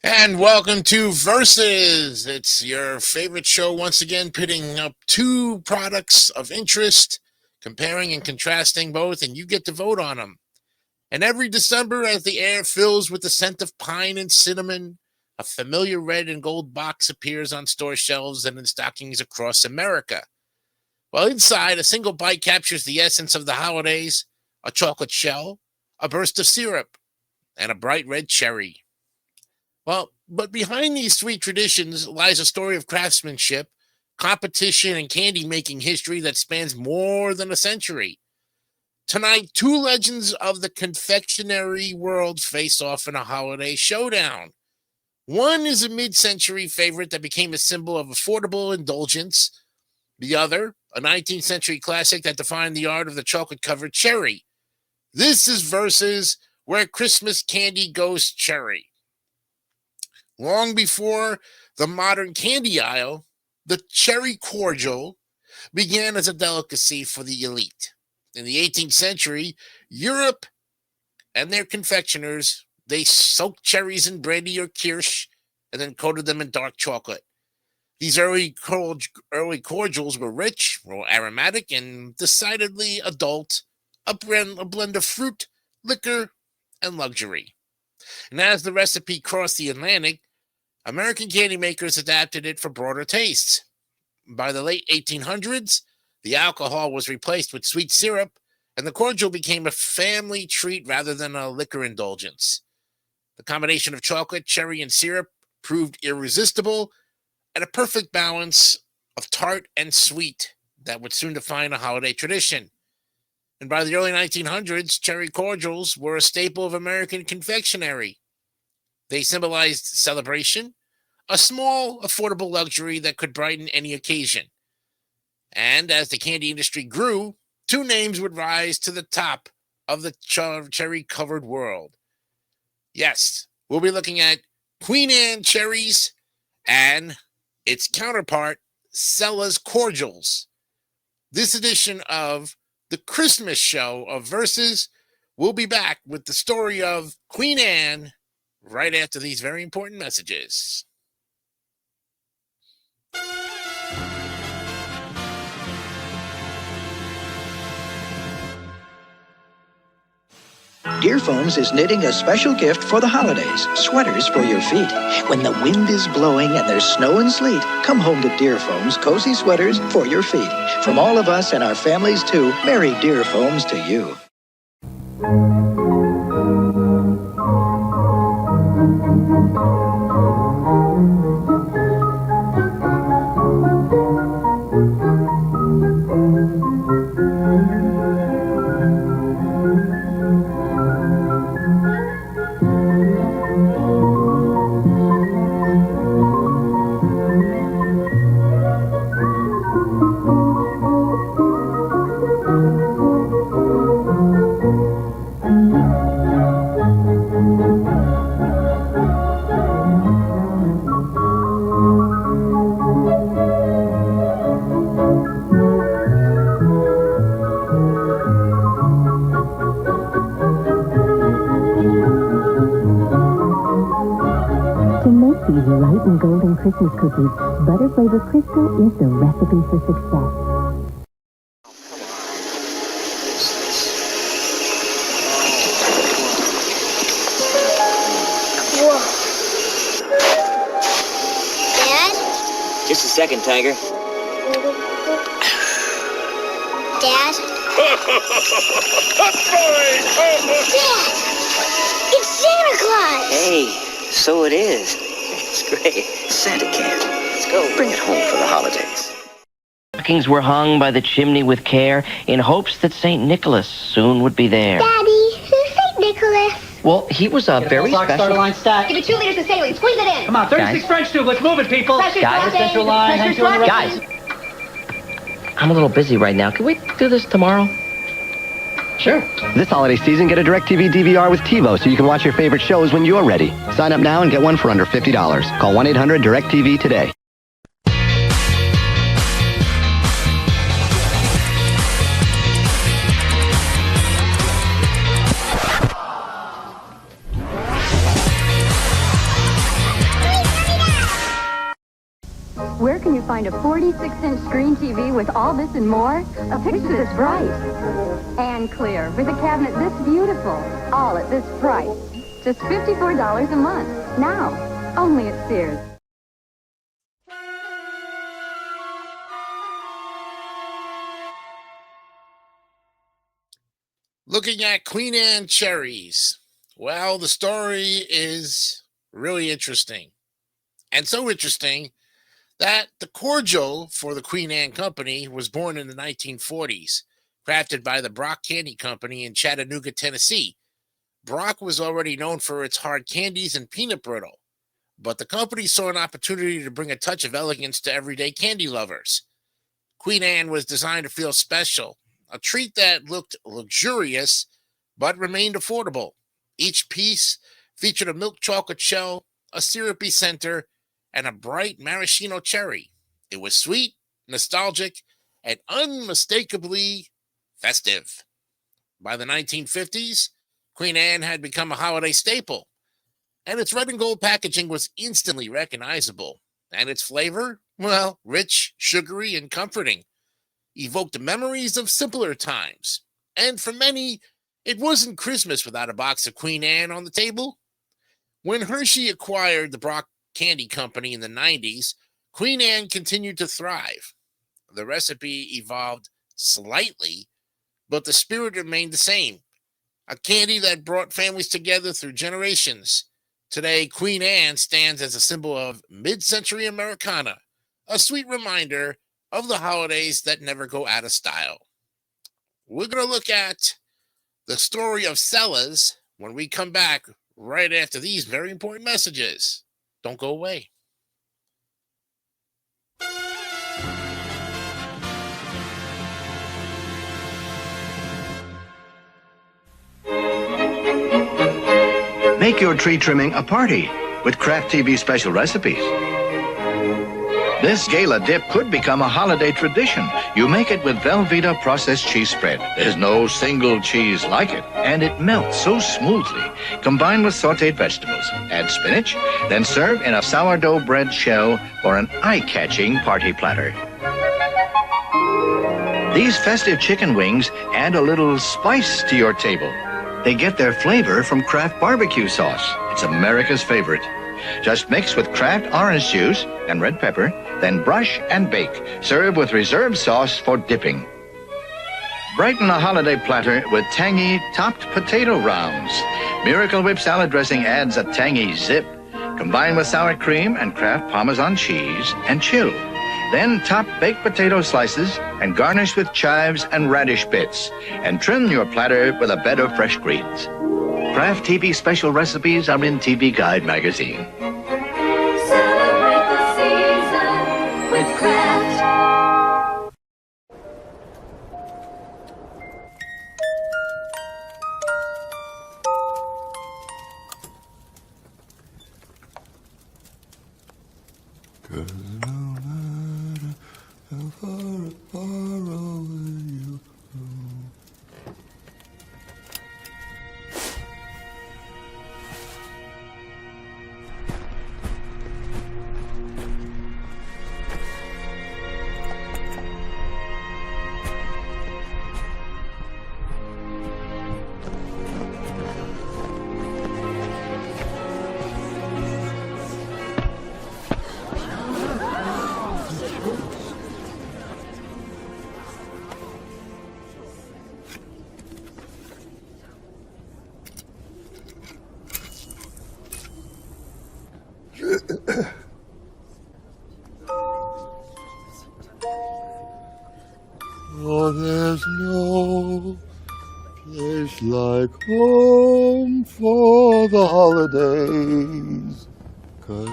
And welcome to Versus. It's your favorite show once again, pitting up two products of interest, comparing and contrasting both, and you get to vote on them. And every December, as the air fills with the scent of pine and cinnamon, a familiar red and gold box appears on store shelves and in stockings across America. While inside, a single bite captures the essence of the holidays: a chocolate shell, a burst of syrup, and a bright red cherry. Well, but behind these sweet traditions lies a story of craftsmanship, competition, and candy making history that spans more than a century. Tonight, two legends of the confectionery world face off in a holiday showdown. One is a mid century favorite that became a symbol of affordable indulgence. The other, a 19th century classic that defined the art of the chocolate covered cherry. This is Versus Where Christmas Candy Goes Cherry. Long before the modern candy aisle, the cherry cordial began as a delicacy for the elite. In the 18th century, Europe and their confectioners, they soaked cherries in brandy or kirsch and then coated them in dark chocolate. These early cordials were rich, were aromatic, and decidedly adult, a blend of fruit, liquor, and luxury. And as the recipe crossed the Atlantic, American candy makers adapted it for broader tastes. By the late 1800s, the alcohol was replaced with sweet syrup, and the cordial became a family treat rather than a liquor indulgence. The combination of chocolate, cherry, and syrup proved irresistible, and a perfect balance of tart and sweet that would soon define a holiday tradition. And by the early 1900s, cherry cordials were a staple of American confectionery. They symbolized celebration, a small, affordable luxury that could brighten any occasion. And as the candy industry grew, two names would rise to the top of the cherry-covered world. Yes, we'll be looking at Queen Anne cherries and its counterpart, Stella's cordials. This edition of the Christmas show of Versus will be back with the story of Queen Anne right after these very important messages. Dear Foams is knitting a special gift for the holidays, sweaters for your feet. When the wind is blowing and there's snow and sleet, come home to Dear Foams cozy sweaters for your feet. From all of us and our families too, Merry Dear Foams to you. Christmas cookies, butter flavored Crisco is the recipe for success. Whoa. Dad? Just a second, Tiger. Dad? Dad! It's Santa Claus! Hey, so it is. It's great. Santa can. Let's go. Bring it home for the holidays. Stockings were hung by the chimney with care in hopes that St. Nicholas soon would be there. Daddy, who's St. Nicholas? Well, he was a very special... Start a line stack. Give it 2 liters of saline. Squeeze it in. Come on, 36 French tube. Let's move it, people. Guys, central line. Guys, I'm a little busy right now. Can we do this tomorrow? Sure. This holiday season, get a DirecTV DVR with TiVo so you can watch your favorite shows when you're ready. Sign up now and get one for under $50. Call 1-800-DirecTV today. find a 46-inch screen TV with all this and more? A picture this bright and clear with a cabinet this beautiful, all at this price. Just $54 a month. Now, only at Sears. Looking at Queen Anne cherries. Well, the story is really interesting. And so interesting that the cordial for the Queen Anne Company was born in the 1940s, crafted by the Brock Candy Company in Chattanooga, Tennessee. Brock was already known for its hard candies and peanut brittle, but the company saw an opportunity to bring a touch of elegance to everyday candy lovers. Queen Anne was designed to feel special, a treat that looked luxurious but remained affordable. Each piece featured a milk chocolate shell, a syrupy center, and a bright maraschino cherry. It was sweet, nostalgic, and unmistakably festive. By the 1950s, Queen Anne had become a holiday staple, and its red and gold packaging was instantly recognizable. And its flavor, well, rich, sugary, and comforting, evoked memories of simpler times. And for many, it wasn't Christmas without a box of Queen Anne on the table. When Hershey acquired the Brock Candy Company in the 90s, Queen Anne continued to thrive. The recipe evolved slightly, but the spirit remained the same. A candy that brought families together through generations. Today, Queen Anne stands as a symbol of mid-century Americana, a sweet reminder of the holidays that never go out of style. We're going to look at the story of Sellers when we come back right after these very important messages. Don't go away. Make your tree trimming a party with Kraft TV special recipes. This gala dip could become a holiday tradition. You make it with Velveeta processed cheese spread. There's no single cheese like it, and it melts so smoothly. Combine with sautéed vegetables. Add spinach, then serve in a sourdough bread shell or an eye-catching party platter. These festive chicken wings add a little spice to your table. They get their flavor from Kraft barbecue sauce. It's America's favorite. Just mix with Kraft orange juice and red pepper, then brush and bake. Serve with reserve sauce for dipping. Brighten a holiday platter with tangy topped potato rounds. Miracle Whip salad dressing adds a tangy zip. Combine with sour cream and Kraft Parmesan cheese and chill. Then top baked potato slices and garnish with chives and radish bits. And trim your platter with a bed of fresh greens. Kraft TV special recipes are in TV Guide magazine. Celebrate the season with Kraft. Oh, there's no place like home for the holidays. 'Cause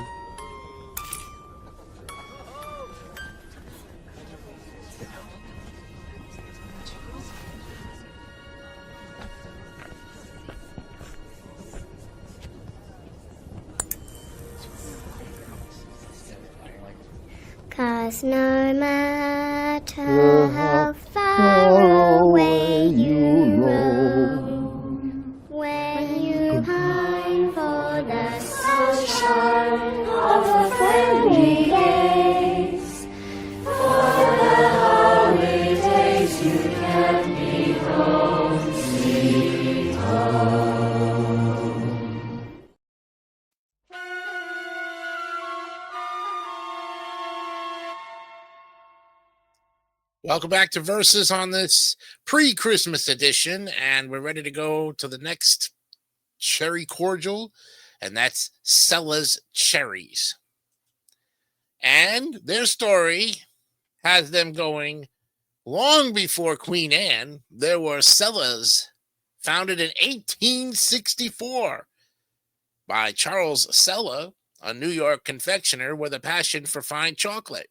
Cause no matter how far away you roam, when you pine for the sunshine of the friendly days, Welcome back to Versus on this pre-Christmas edition, and we're ready to go to the next cherry cordial, and that's Cella's Cherries. And their story has them going long before Queen Anne. There were Cella's, founded in 1864 by Charles Cella, a New York confectioner with a passion for fine chocolate.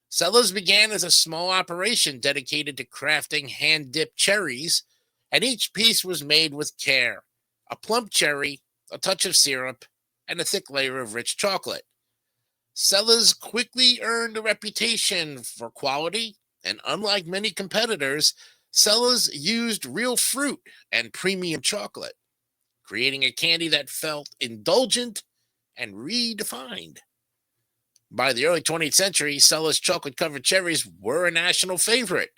Cella's began as a small operation dedicated to crafting hand-dipped cherries, and each piece was made with care. A plump cherry, a touch of syrup, and a thick layer of rich chocolate. Cella's quickly earned a reputation for quality, and unlike many competitors, Cella's used real fruit and premium chocolate, creating a candy that felt indulgent and redefined. By the early 20th century, Cella's chocolate-covered cherries were a national favorite,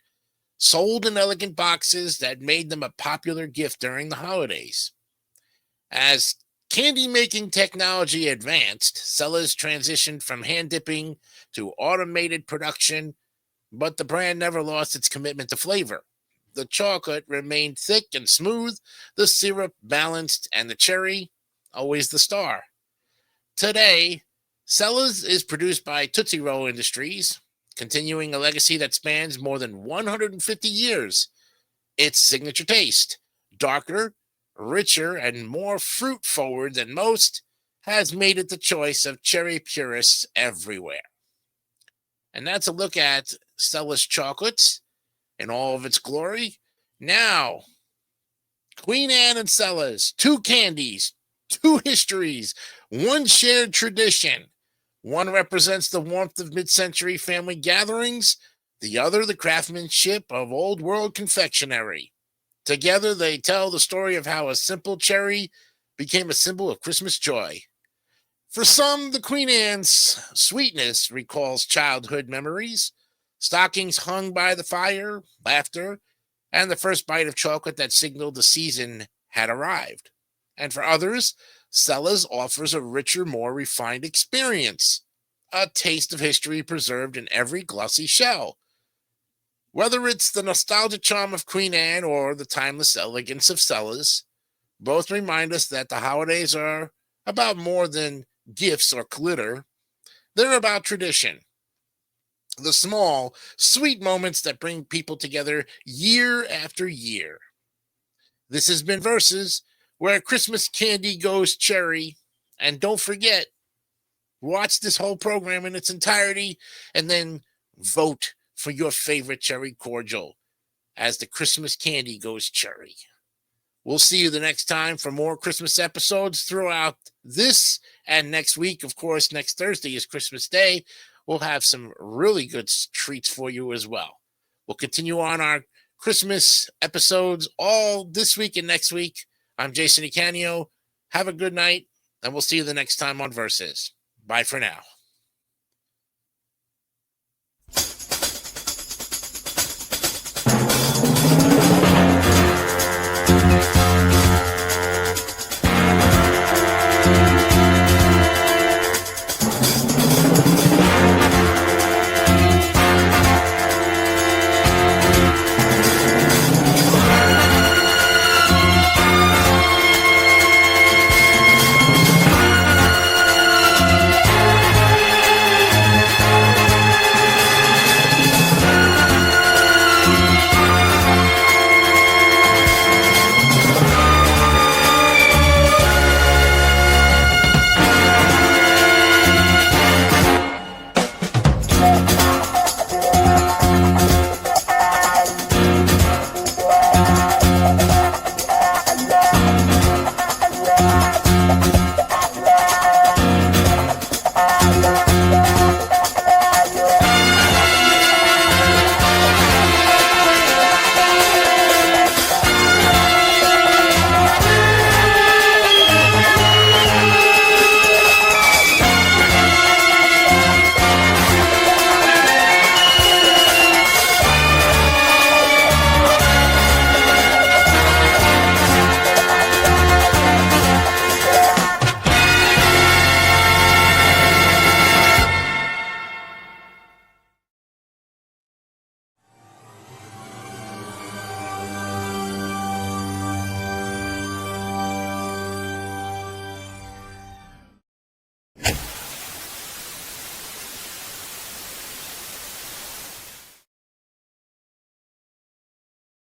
sold in elegant boxes that made them a popular gift during the holidays. As candy-making technology advanced, Cella's transitioned from hand-dipping to automated production, but the brand never lost its commitment to flavor. The chocolate remained thick and smooth, the syrup balanced, and the cherry always the star. Today, Cella's is produced by Tootsie Roll Industries, continuing a legacy that spans more than 150 years. Its signature taste, darker, richer, and more fruit-forward than most, has made it the choice of cherry purists everywhere. And that's a look at Cella's chocolates in all of its glory. Now, Queen Anne and Cella's, two candies, two histories, one shared tradition. One represents the warmth of mid-century family gatherings, the other the craftsmanship of old-world confectionery. Together, they tell the story of how a simple cherry became a symbol of Christmas joy. For some, the Queen Anne's sweetness recalls childhood memories, stockings hung by the fire, laughter, and the first bite of chocolate that signaled the season had arrived. And for others, Cella's offers a richer, more refined experience, a taste of history preserved in every glossy shell. Whether it's the nostalgic charm of Queen Anne or the timeless elegance of Cella's, both remind us that the holidays are about more than gifts or glitter. They're about tradition. The small, sweet moments that bring people together year after year. This has been Versus, where Christmas candy goes cherry. And don't forget, watch this whole program in its entirety and then vote for your favorite cherry cordial as the Christmas candy goes cherry. We'll see you the next time for more Christmas episodes throughout this and next week. Of course, next Thursday is Christmas Day. We'll have some really good treats for you as well. We'll continue on our Christmas episodes all this week and next week. I'm Jason Icanio. Have a good night, and we'll see you the next time on Versus. Bye for now.